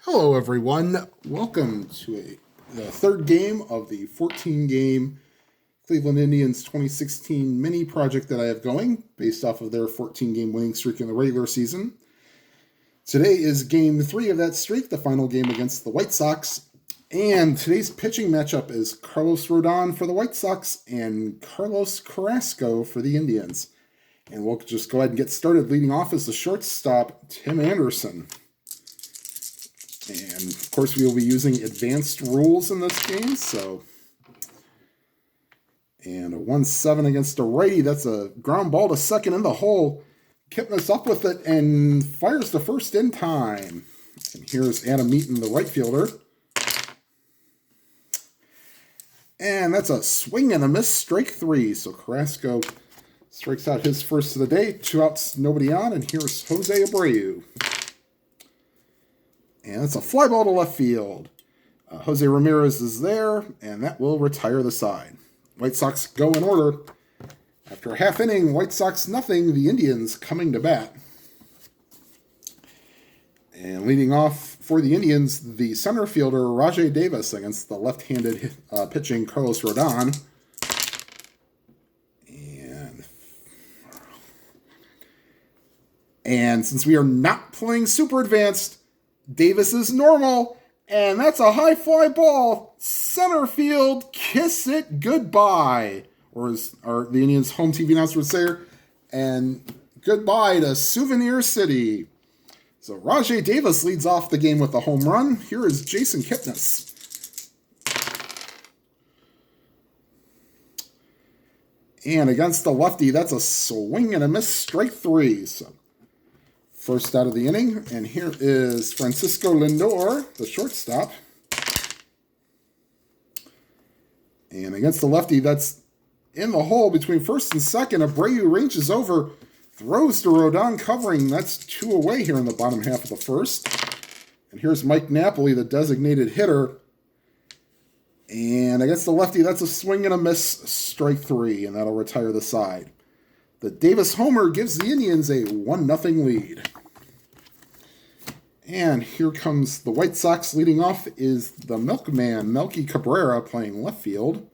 Hello, everyone. Welcome to the third game of the 14-game Cleveland Indians 2016 mini project that I have going, based off of their 14-game winning streak in the regular season. Today is Game 3 of that streak, the final game against the White Sox. And today's pitching matchup is Carlos Rodon for the White Sox and Carlos Carrasco for the Indians. And we'll just go ahead and get started. Leading off is the shortstop, Tim Anderson. And, of course, we will be using advanced rules in this game, And a 1-7 against a righty. That's a ground ball to second in the hole. Kipnis up with it and fires the first in time. And here's Adam Eaton, the right fielder. And that's a swing and a miss, strike three. So Carrasco strikes out his first of the day. 2 outs, nobody on. And here's Jose Abreu. And it's a fly ball to left field. Jose Ramirez is there, and that will retire the side. White Sox go in order. After a half inning, White Sox nothing, the Indians coming to bat. And leading off for the Indians, the center fielder, Rajai Davis, against the left-handed pitching Carlos Rodon. And since we are not playing super advanced, Davis is normal, and that's a high fly ball. Center field, kiss it goodbye. Or as the Indians' home TV announcer would say, and goodbye to Souvenir City. So Rajai Davis leads off the game with a home run. Here is Jason Kipnis. And against the lefty, that's a swing and a miss, strike three. So first out of the inning, and here is Francisco Lindor, the shortstop. And against the lefty, that's in the hole between first and second. Abreu ranges over, throws to Rodon covering. That's 2 away here in the bottom half of the first. And here's Mike Napoli, the designated hitter. And against the lefty, that's a swing and a miss, strike three, and that'll retire the side. The Davis homer gives the Indians a 1-0 lead. And here comes the White Sox. Leading off is the milkman, Melky Cabrera, playing left field.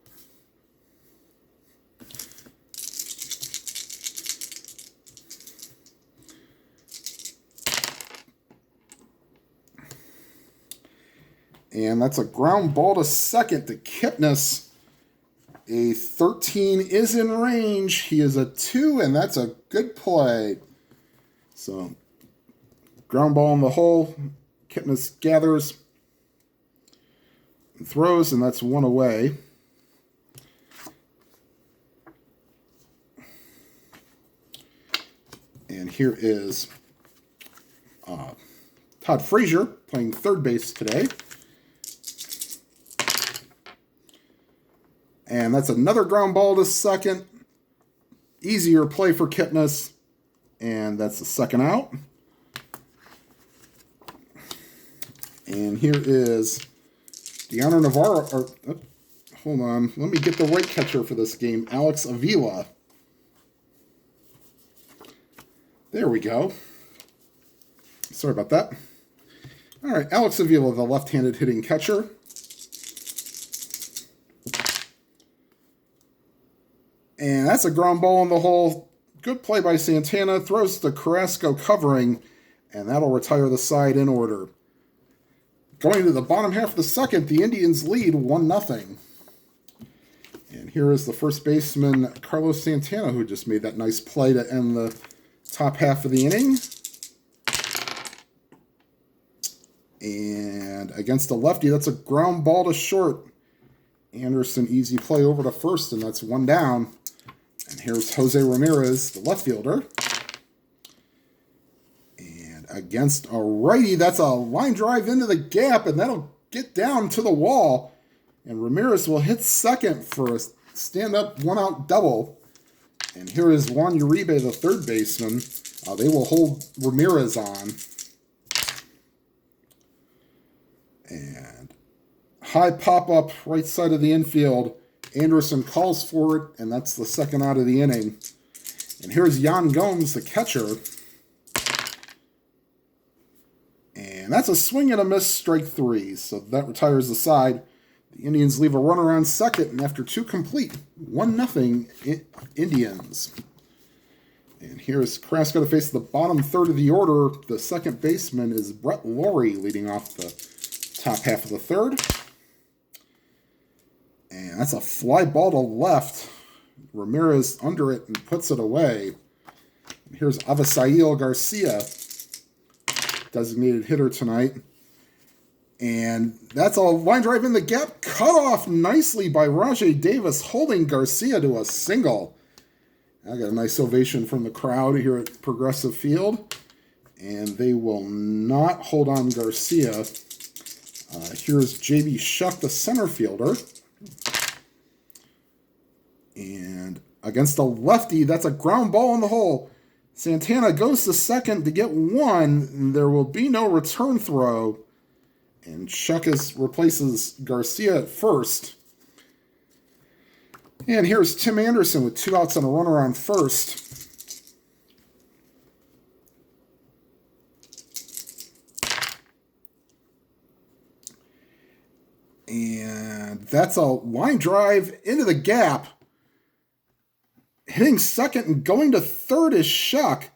And that's a ground ball to second to Kipnis. A 13 is in range. He is a 2, and that's a good play. So, ground ball in the hole. Kipnis gathers and throws, and that's 1 away. And here is Todd Frazier playing third base today. And that's another ground ball to second. Easier play for Kipnis. And that's the second out. And here is Deanna Navarro. Hold on. Let me get the right catcher for this game. Alex Avila. There we go. Sorry about that. All right. Alex Avila, the left-handed hitting catcher. And that's a ground ball in the hole. Good play by Santana. Throws to Carrasco covering, and that'll retire the side in order. Going to the bottom half of the second, the Indians lead 1-0. And here is the first baseman, Carlos Santana, who just made that nice play to end the top half of the inning. And against a lefty, that's a ground ball to short. Anderson, easy play over to first, and that's 1 down. And here's Jose Ramirez, the left fielder. And against a righty, that's a line drive into the gap, and that'll get down to the wall. And Ramirez will hit second for a stand-up 1-out double. And here is Juan Uribe, the third baseman. They will hold Ramirez on. And high pop-up right side of the infield. Anderson calls for it, and that's the second out of the inning. And here's Yan Gomes, the catcher. And that's a swing and a miss, strike 3. So that retires the side. The Indians leave a runner on second, and after 2 complete, 1-0 Indians. And here's Carrasco to face the bottom third of the order. The second baseman is Brett Lawrie leading off the top half of the third. And that's a fly ball to left. Ramirez under it and puts it away. And here's Avisail Garcia, designated hitter tonight. And that's a line drive in the gap, cut off nicely by Rajai Davis, holding Garcia to a single. I got a nice ovation from the crowd here at Progressive Field. And they will not hold on Garcia. Here's J.B. Shuck, the center fielder. And against the lefty, that's a ground ball in the hole. Santana goes to second to get 1. There will be no return throw. And Shuck replaces Garcia at first. And here's Tim Anderson with 2 outs and a runner on first. And that's a line drive into the gap. Hitting second and going to third is Shuck.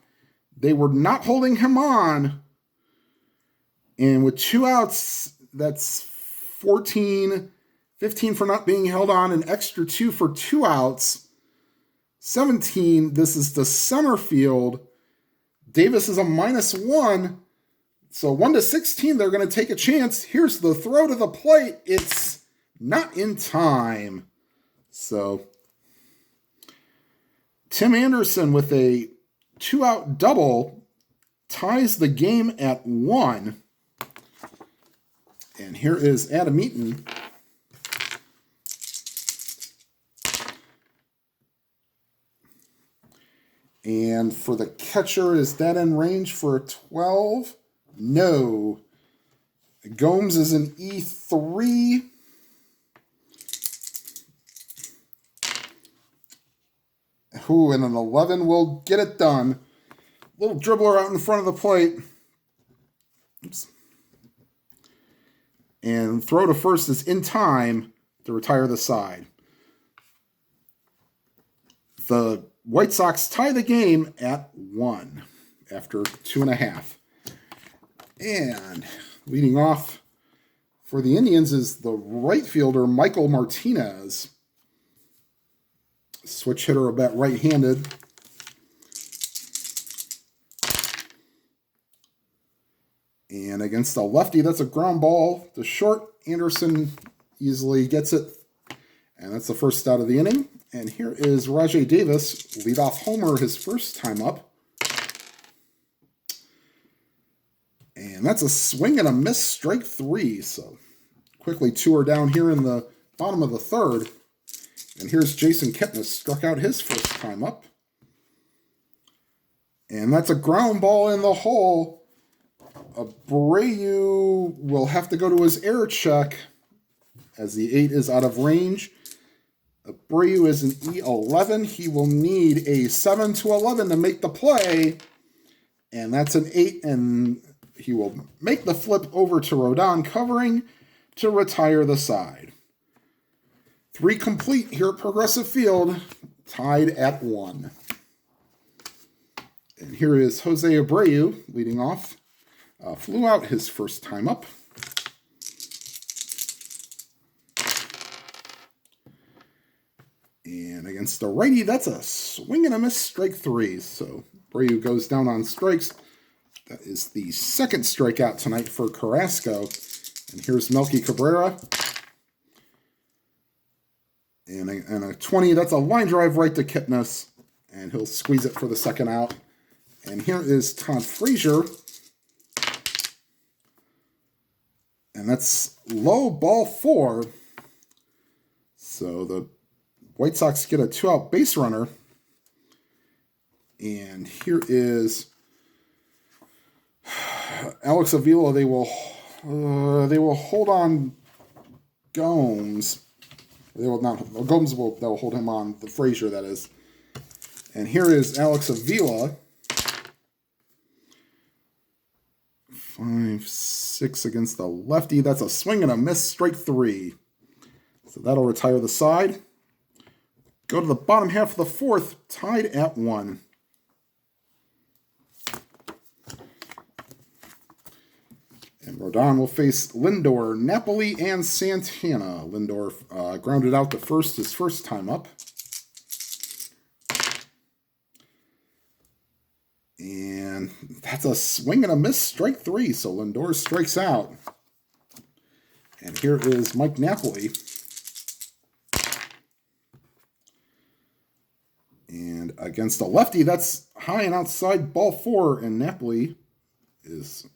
They were not holding him on. And with 2 outs, that's 14, 15 for not being held on, an extra 2 for 2 outs. 17, this is the center field. Davis is a -1. So 1-16, they're going to take a chance. Here's the throw to the plate. It's not in time. So Tim Anderson with a 2-out double ties the game at 1. And here is Adam Eaton. And for the catcher, is that in range for a 12? No. Gomes is an E3. Who and an 11 will get it done. Little dribbler out in front of the plate. Oops. And throw to first is in time to retire the side. The White Sox tie the game at 1 after 2.5. And leading off for the Indians is the right fielder, Michael Martinez. Switch hitter, a bit right-handed. And against the lefty, that's a ground ball to short. Anderson easily gets it. And that's the first out of the inning. And here is Rajai Davis, leadoff homer, his first time up. And that's a swing and a miss, strike 3. So quickly 2 are down here in the bottom of the third. And here's Jason Kipnis, struck out his first time up. And that's a ground ball in the hole. Abreu will have to go to his air check as the 8 is out of range. Abreu is an E11. He will need a 7 to 11 to make the play. And that's an 8, and he will make the flip over to Rodon, covering to retire the side. 3 complete here at Progressive Field, tied at 1. And here is Jose Abreu leading off. Flew out his first time up. And against the righty, that's a swing and a miss, strike 3. So Abreu goes down on strikes. That is the second strikeout tonight for Carrasco. And here's Melky Cabrera. And a 20, that's a line drive right to Kipnis. And he'll squeeze it for the second out. And here is Todd Frazier. And that's low, ball 4. So the White Sox get a 2-out base runner. And here is Alex Avila. They will hold on Gomes. They will not. Gomes will. They'll hold him on the Frazier. That is. And here is Alex Avila. 5, 6. 6 against the lefty. That's a swing and a miss, strike 3. So that'll retire the side. Go to the bottom half of the fourth, tied at 1. And Rodon will face Lindor, Napoli, and Santana. Lindor grounded out the first his first time up. And that's a swing and a miss, strike 3. So Lindor strikes out. And here is Mike Napoli. And against a lefty, that's high and outside, ball 4. And Napoli is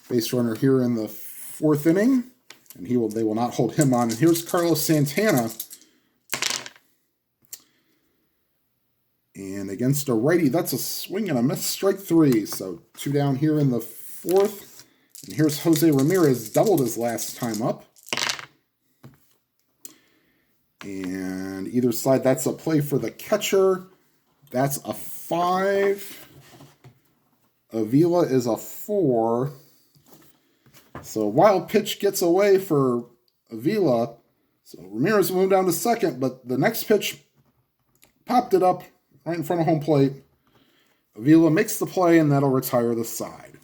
base runner here in the 4th inning. And they will not hold him on. And here's Carlos Santana. And against a righty, that's a swing and a miss, strike 3. So 2 down here in the 4th. And here's Jose Ramirez, doubled his last time up. And either side, that's a play for the catcher. That's a 5. Avila is a 4. So wild pitch gets away for Avila. So Ramirez will move down to second, but the next pitch popped it up right in front of home plate. Avila makes the play, and that'll retire the side.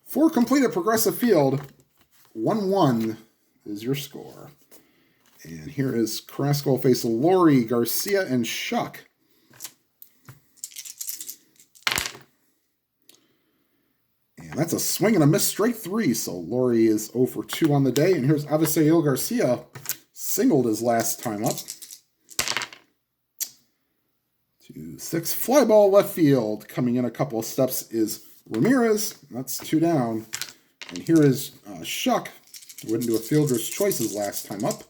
For completed Progressive Field, 1-1 is your score. And here is Carrasco face Laurie, Garcia, and Shuck. And that's a swing and a miss, straight 3. So Laurie is 0 for 2 on the day. And here's Avisail Garcia, singled his last time up. 2-6, fly ball left field. Coming in a couple of steps is Ramirez. That's 2 down. And here is Shuck, who went into a fielder's choice his last time up.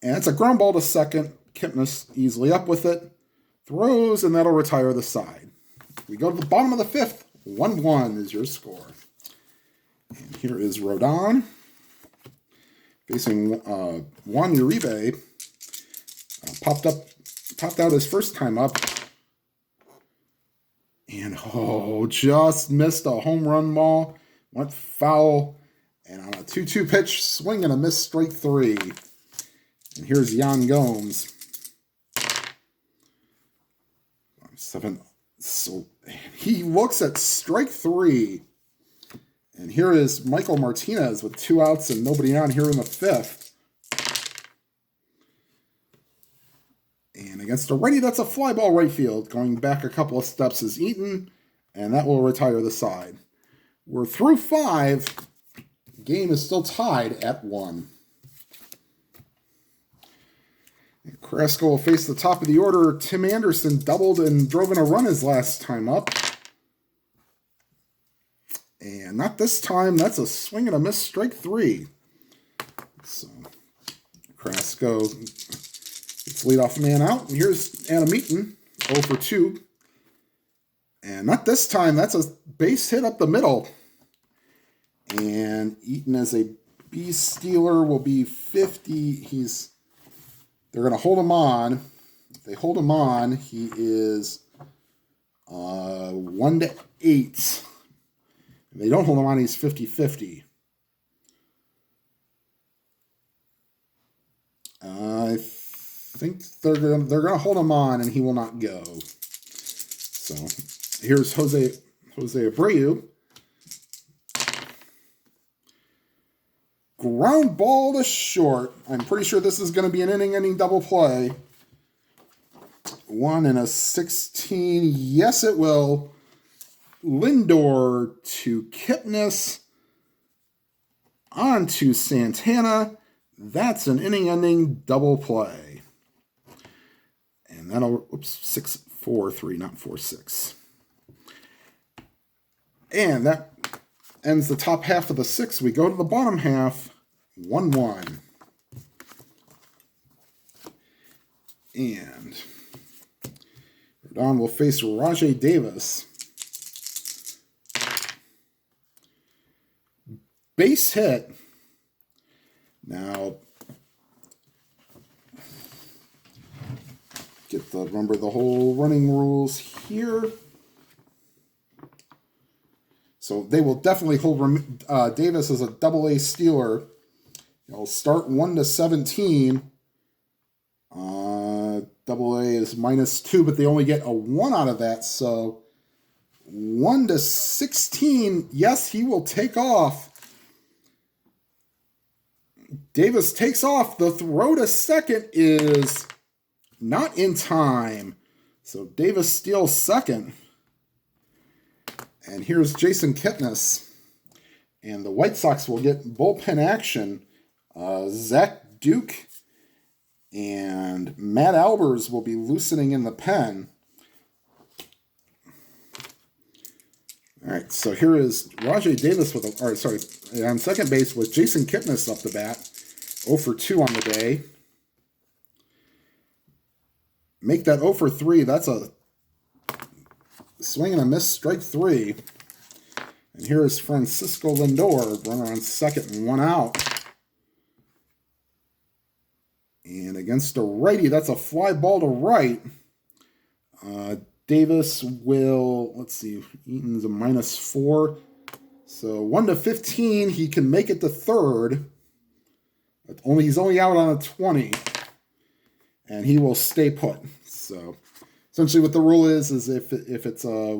And it's a ground ball to second. Kipnis easily up with it. Throws, and that'll retire the side. We go to the bottom of the 5th. 1-1 is your score. And here is Rodon facing Juan Uribe. Popped out his first time up. And, just missed a home run ball. Went foul. And on a 2-2 pitch, swing and a miss, strike 3. And here's Yan Gomes. 7. So he looks at strike 3. And here is Michael Martinez with 2 outs and nobody on here in the 5th. And against a righty, that's a fly ball right field. Going back a couple of steps is Eaton, and that will retire the side. We're through 5. Game is still tied at 1. And Carrasco will face the top of the order. Tim Anderson doubled and drove in a run his last time up. And not this time. That's a swing and a miss, strike 3. So Carrasco gets leadoff man out. And here's Adam Eaton, 0 for 2. And not this time. That's a base hit up the middle. And Eaton as a base stealer will be 50. They're going to hold him on. If they hold him on, he is 1 to 8. If they don't hold him on, he's 50-50. I think they're gonna hold him on, and he will not go. So here's Jose Abreu. Ground ball to short. I'm pretty sure this is going to be an inning-ending double play. 1 and a 16. Yes, it will. Lindor to Kipnis. On to Santana. That's an inning-ending double play. And that'll, 6-4-3, not 4-6. And that ends the top half of the 6. We go to the bottom half. 1-1. And Rodon will face Rajai Davis. Base hit. Now, remember the whole running rules here. So they will definitely hold Davis as a double-A stealer. He'll start 1-17. Double-A is -2, but they only get a 1 out of that. So 1-16. Yes, he will take off. Davis takes off. The throw to second is not in time. So Davis steals second. And here's Jason Kipnis. And the White Sox will get bullpen action. Zach Duke and Matt Albers will be loosening in the pen. All right, so here is Rajay Davis on second base with Jason Kipnis up the bat. 0 for 2 on the day. Make that 0 for 3. That's a swing and a miss, strike 3. And here is Francisco Lindor, runner on second and 1 out. And against a righty, that's a fly ball to right. Davis will, let's see, Eaton's a -4. So 1-15, he can make it to third. But he's only out on a 20. And he will stay put. So essentially what the rule is if it's a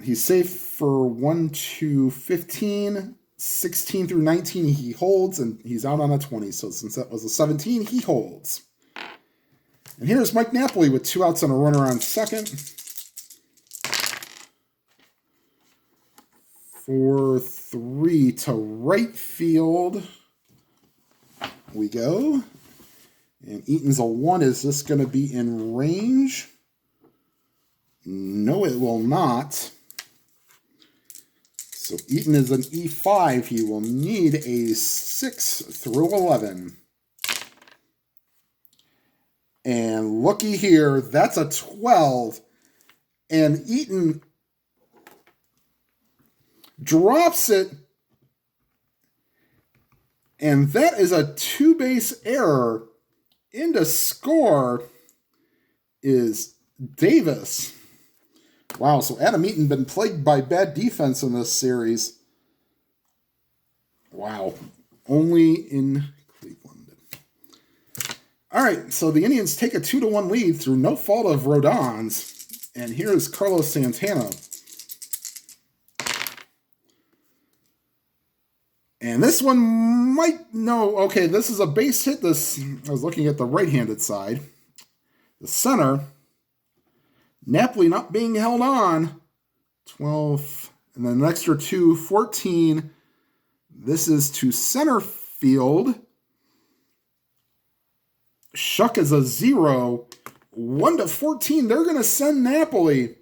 he's safe for 1-15, 16 through 19 he holds, and he's out on a 20. So since that was a 17, he holds. And here's Mike Napoli with 2 outs and a runner on second. 4-3 to right field. We go. And Eaton's a 1. Is this going to be in range? No, it will not. So Eaton is an E5. He will need a 6 through 11. And looky here, that's a 12. And Eaton drops it. And that is a 2-base error. In to score is Davis. Wow, so Adam Eaton been plagued by bad defense in this series. Wow, only in Cleveland. All right, so the Indians take a 2-1 lead through no fault of Rodon's. And here's Carlos Santana. And this one okay, this is a base hit. I was looking at the right-handed side. The center, Napoli not being held on. 12, and then an extra 2, 14. This is to center field. Shuck is a 0. 1-14, they're going to send Napoli.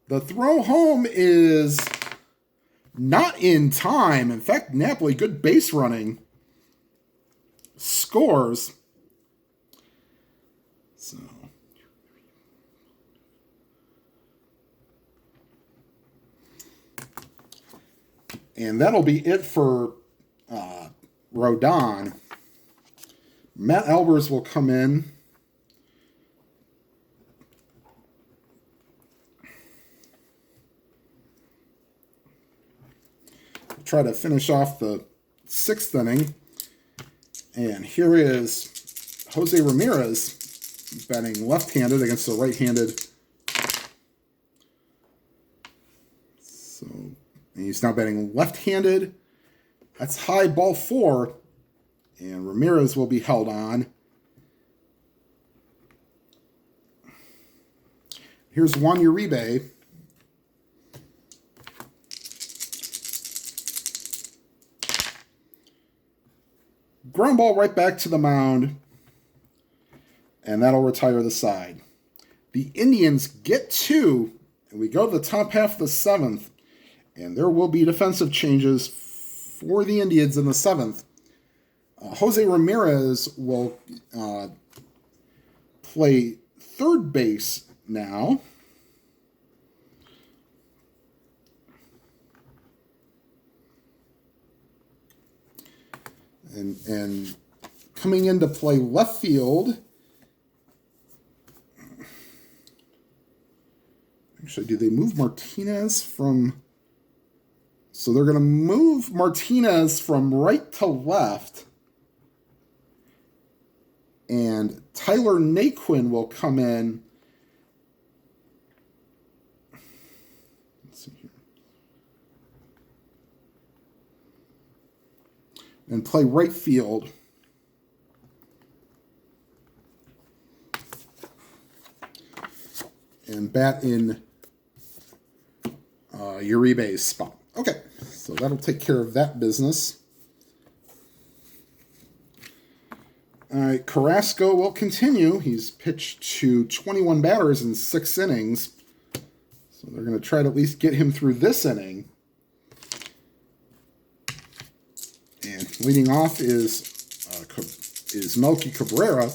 The throw home is not in time. In fact, Napoli, good base running, scores. So, and that'll be it for Rodon. Matt Albers will come in. Try to finish off the 6th inning. And here is Jose Ramirez batting left-handed against the right-handed. So he's now batting left-handed. That's high, ball 4. And Ramirez will be held on. Here's Juan Uribe. Ground ball right back to the mound, and that'll retire the side. The Indians get 2, and we go to the top half of the 7th, and there will be defensive changes for the Indians in the 7th. Jose Ramirez will play third base now. And coming in to play left field, Actually, do they move Martinez from... So they're going to move Martinez from right to left. And Tyler Naquin will come in. Let's see here. And play right field. And bat in Uribe's spot. Okay, so that'll take care of that business. All right, Carrasco will continue. He's pitched to 21 batters in 6 innings. So they're going to try to at least get him through this inning. And leading off is Melky Cabrera.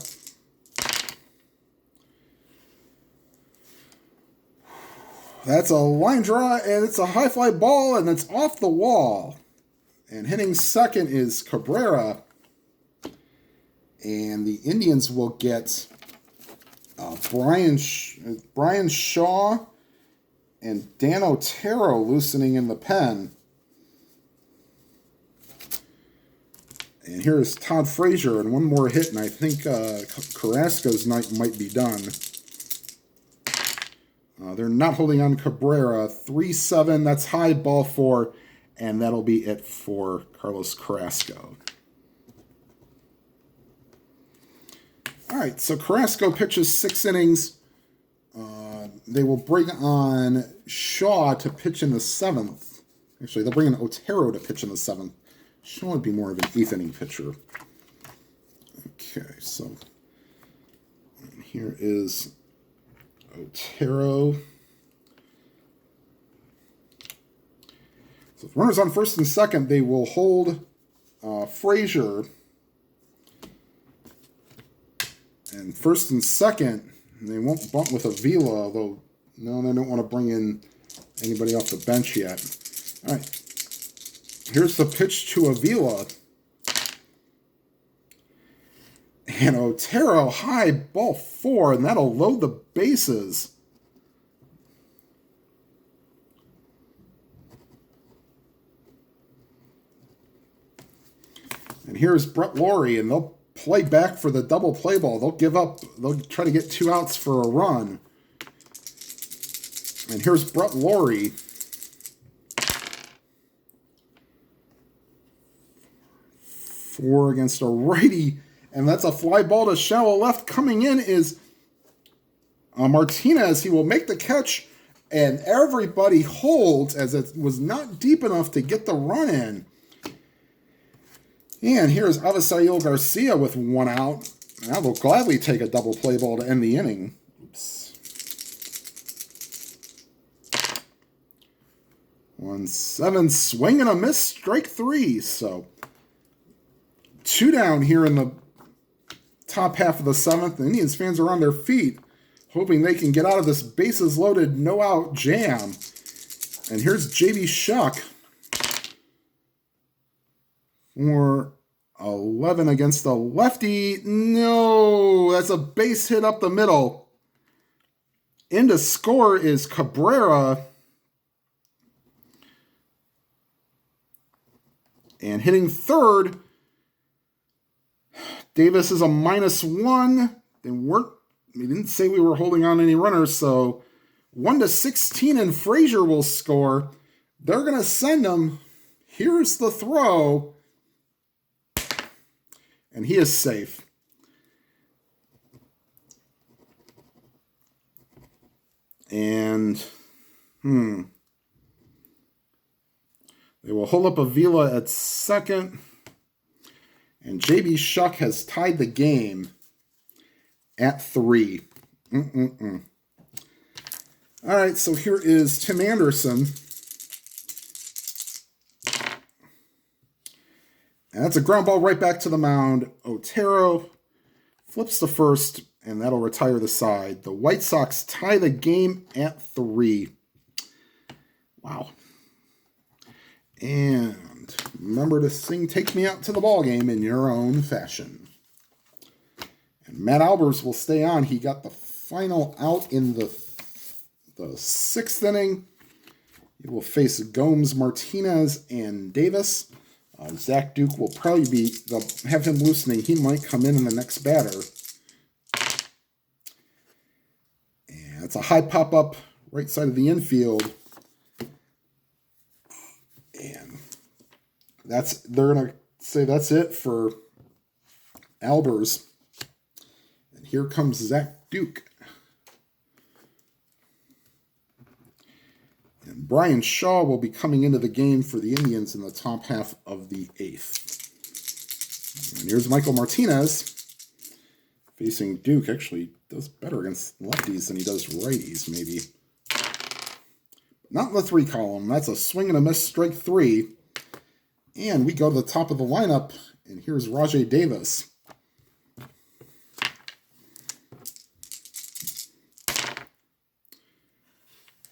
That's a line draw, and it's a high fly ball, and it's off the wall. And hitting second is Cabrera. And the Indians will get Brian Shaw and Dan Otero loosening in the pen. And here is Todd Frazier, and one more hit, and I think Carrasco's night might be done. They're not holding on Cabrera. 3-7, that's high, ball 4, and that'll be it for Carlos Carrasco. All right, so Carrasco pitches 6 innings. They will bring on Shaw to pitch in the 7th. Actually, they'll bring in Otero to pitch in the 7th. Shaw would be more of an 8th inning pitcher. Okay, so here is Otero. So if runners on first and second, they will hold Frazier. And first and second, they won't bunt with Avila, although no, they don't want to bring in anybody off the bench yet. All right. Here's the pitch to Avila. And Otero, high, ball 4, and that'll load the bases. And here's Brett Lawrie, and they'll play back for the double play ball. They'll try to get 2 outs for a run. And here's Brett Lawrie. Four against a righty. And that's a fly ball to shallow left. Coming in is Martinez. He will make the catch. And everybody holds as it was not deep enough to get the run in. And here's Avisail Garcia with 1 out. I will gladly take a double play ball to end the inning. Oops. 1-7, swing and a miss, strike 3. So 2 down here in the top half of the 7th. The Indians fans are on their feet, hoping they can get out of this bases loaded, no out jam. And here's J.B. Shuck for 11 against the lefty. No, that's a base hit up the middle. In to score is Cabrera. And hitting third, Davis is a -1. We didn't say we were holding on any runners, so 1-16, and Frazier will score. They're going to send him. Here's the throw. And he is safe. And, they will hold up Avila at second. And J.B. Shuck has tied the game at 3. All right, so here is Tim Anderson. And that's a ground ball right back to the mound. Otero flips the first, and that'll retire the side. The White Sox tie the game at 3. Wow. And remember to sing Take Me Out to the Ball Game in your own fashion. And Matt Albers will stay on. He got the final out in the the 6th inning. He will face Gomes, Martinez, and Davis. Zach Duke will probably they'll have him loosening. He might come in the next batter. And it's a high pop-up right side of the infield. And they're going to say that's it for Albers. And here comes Zach Duke. And Brian Shaw will be coming into the game for the Indians in the top half of the 8th. And here's Michael Martinez facing Duke. Actually does better against lefties than he does righties, maybe. Not in the 3 column. That's a swing and a miss, strike 3. And we go to the top of the lineup, and here's Rajai Davis.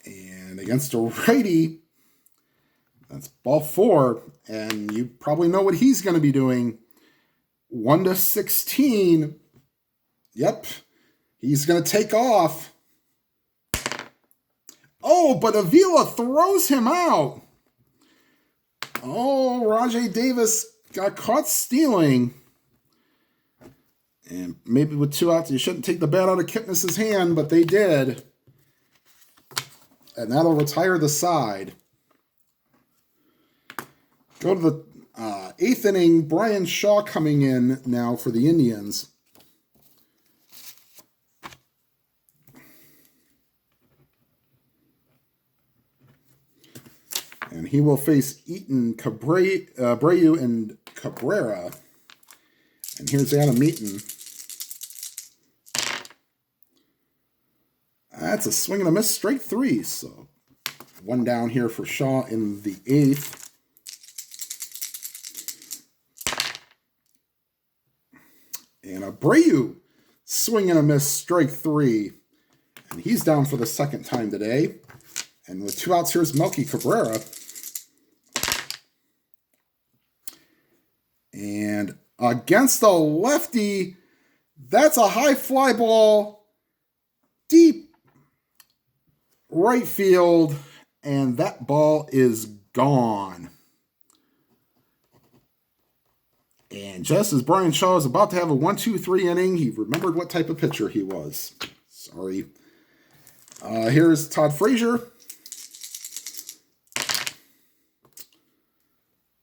And against a righty, that's ball 4, and you probably know what he's going to be doing. 1-16. Yep, he's going to take off. Oh, but Avila throws him out. Oh, Rajai Davis got caught stealing. And maybe with 2 outs, you shouldn't take the bat out of Kipnis's hand, but they did. And that'll retire the side. Go to the 8th inning. Brian Shaw coming in now for the Indians. And he will face Eaton, Abreu, and Cabrera. And here's Adam Eaton. That's a swing and a miss, strike 3. So 1 down here for Shaw in the 8th. And Abreu, swing and a miss, strike 3. And he's down for the 2nd time today. And with 2 outs, here's Melky Cabrera. And against a lefty, that's a high fly ball, deep right field, and that ball is gone. And just as Brian Shaw is about to have a 1-2-3 inning, he remembered what type of pitcher he was. Sorry. Here's Todd Frazier.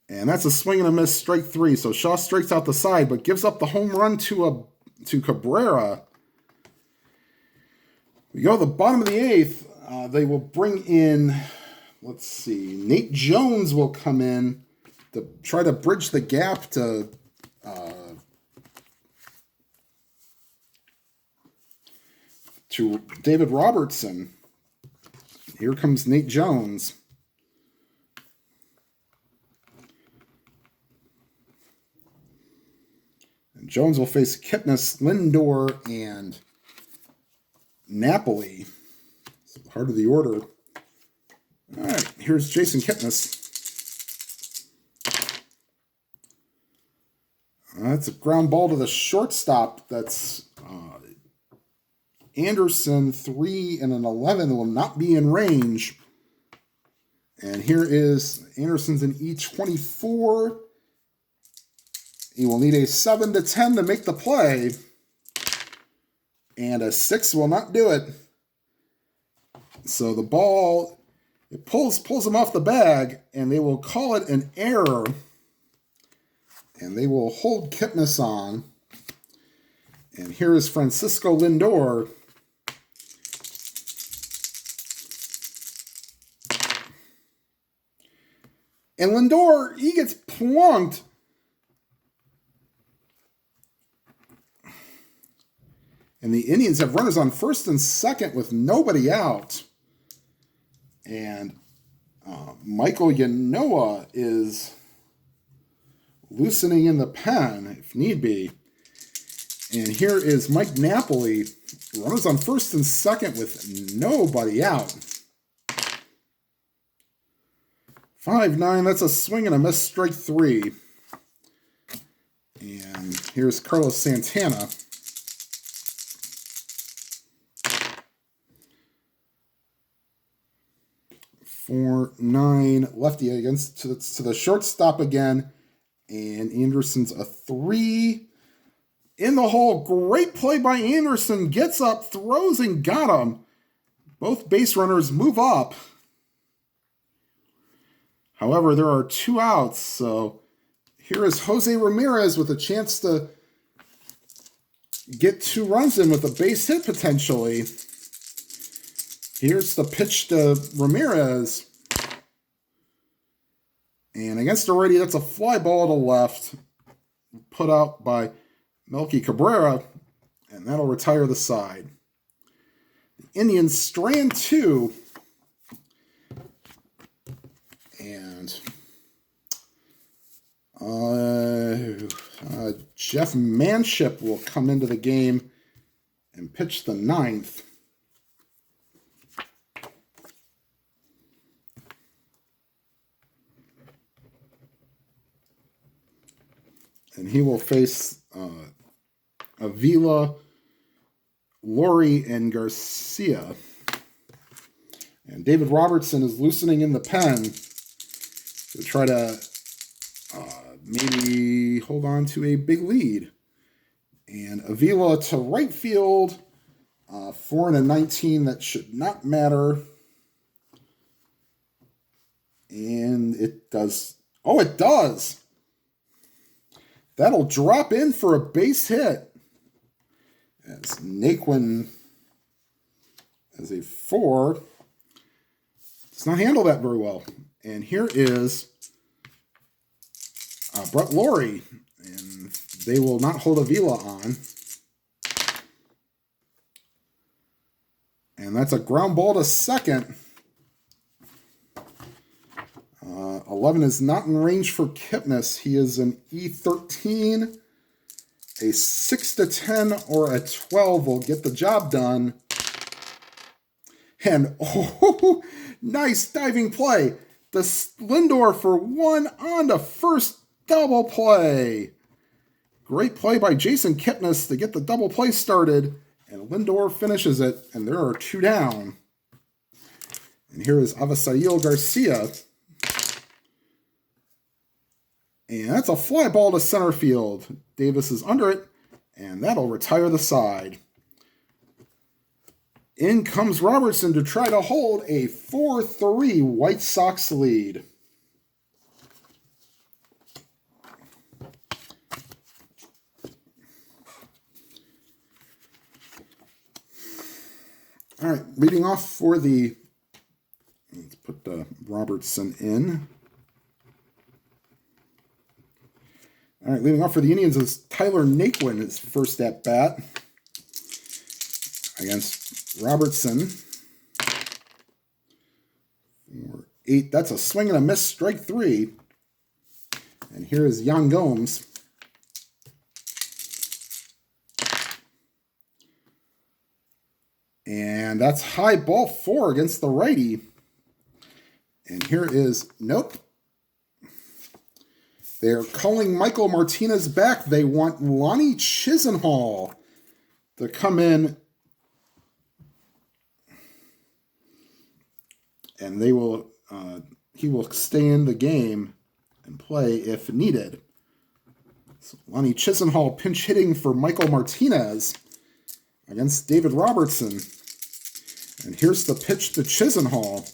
And that's a swing and a miss, strike 3. So Shaw strikes out the side, but gives up the home run to Cabrera. We go to the bottom of the 8th. They will bring in, let's see, Nate Jones will come in to try to bridge the gap to David Robertson. Here comes Nate Jones. And Jones will face Kipnis, Lindor, and Napoli. So heart of the order. All right, here's Jason Kipnis. That's a ground ball to the shortstop. That's Anderson, 3 and an 11 will not be in range. And here is Anderson's an E24. He will need a 7-10 to make the play. And a 6 will not do it. So the ball, it pulls him off the bag, and they will call it an error. And they will hold Kipnis on. And here is Francisco Lindor. And Lindor, he gets plunked. And the Indians have runners on 1st and 2nd with nobody out. And Michael Yanoa is loosening in the pen, if need be. And here is Mike Napoli, runners on 1st and 2nd with nobody out. 5-9, that's a swing and a miss, strike 3. And here's Carlos Santana. 4, 9. Lefty against to the shortstop again. And Anderson's a 3. In the hole. Great play by Anderson. Gets up, throws, and got him. Both base runners move up. However, there are 2 outs, so here is Jose Ramirez with a chance to get 2 runs in with a base hit potentially. Here's the pitch to Ramirez. And against the righty, that's a fly ball to left. Put out by Melky Cabrera, and that'll retire the side. The Indians strand 2. And Jeff Manship will come into the game and pitch the 9th. And he will face Avila, Laurie, and Garcia. And David Robertson is loosening in the pen to try to maybe hold on to a big lead. And Avila to right field, 4 and a 19. That should not matter. And it does. Oh, it does. That'll drop in for a base hit. As Naquin as a 4. Does not handle that very well. And here is Brett Laurie. And they will not hold Avila on. And that's a ground ball to second. 11 is not in range for Kipnis. He is an E13. A 6 to 10 or a 12 will get the job done. And, oh, nice diving play. The Lindor for 1 on the first double play. Great play by Jason Kipnis to get the double play started. And Lindor finishes it, and there are 2 down. And here is Avisail Garcia. And that's a fly ball to center field. Davis is under it, and that'll retire the side. In comes Robertson to try to hold a 4-3 White Sox lead. All right, leading off for the, let's put the Robertson in. All right, leading off for the Indians is Tyler Naquin, his first at bat against Robertson. 4-8, that's a swing and a miss, strike 3. And here is Yan Gomes. And that's high ball 4 against the righty. And here is, nope. They're calling Michael Martinez back. They want Lonnie Chisenhall to come in. And they will, he will stay in the game and play if needed. So Lonnie Chisenhall pinch hitting for Michael Martinez against David Robertson. And here's the pitch to Chisenhall.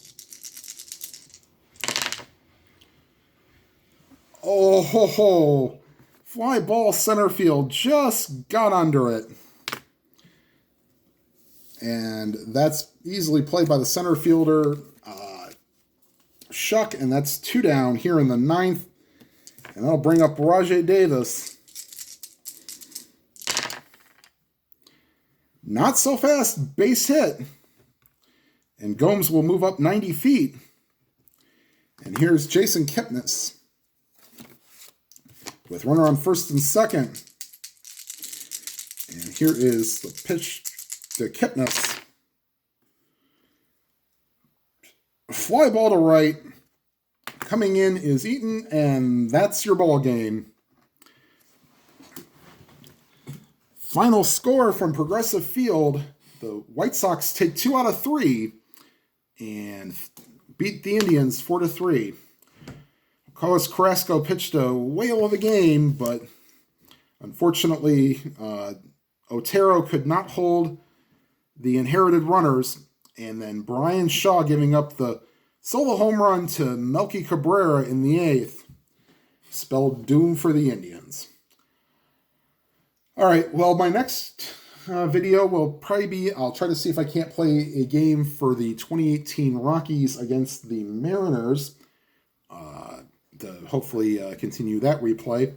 Oh, ho, ho. Fly ball center field just got under it. And that's easily played by the center fielder, Shuck, and that's 2 down here in the 9th. And that'll bring up Rajai Davis. Not so fast, base hit. And Gomes will move up 90 feet. And here's Jason Kipnis with runner on first and second. And here is the pitch to Kipnis. Fly ball to right. Coming in is Eaton, and that's your ball game. Final score from Progressive Field. The White Sox take 2 out of 3. And beat the Indians 4-3. Carlos Carrasco pitched a whale of a game, but unfortunately, Otero could not hold the inherited runners, and then Brian Shaw giving up the solo home run to Melky Cabrera in the 8th spelled doom for the Indians. All right, well, my next video will probably be, I'll try to see if I can't play a game for the 2018 Rockies against the Mariners to hopefully continue that replay.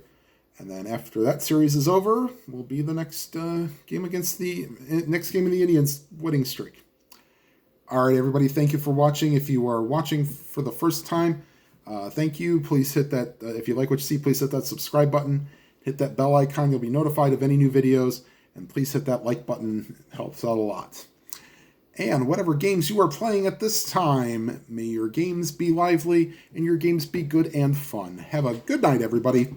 And then after that series is over, will be the next game against the next game of the Indians winning streak. All right, everybody, thank you for watching. If you are watching for the first time, thank you. Please hit that, if you like what you see, please hit that subscribe button. Hit that bell icon. You'll be notified of any new videos. And please hit that like button. It helps out a lot. And whatever games you are playing at this time, may your games be lively and your games be good and fun. Have a good night, everybody.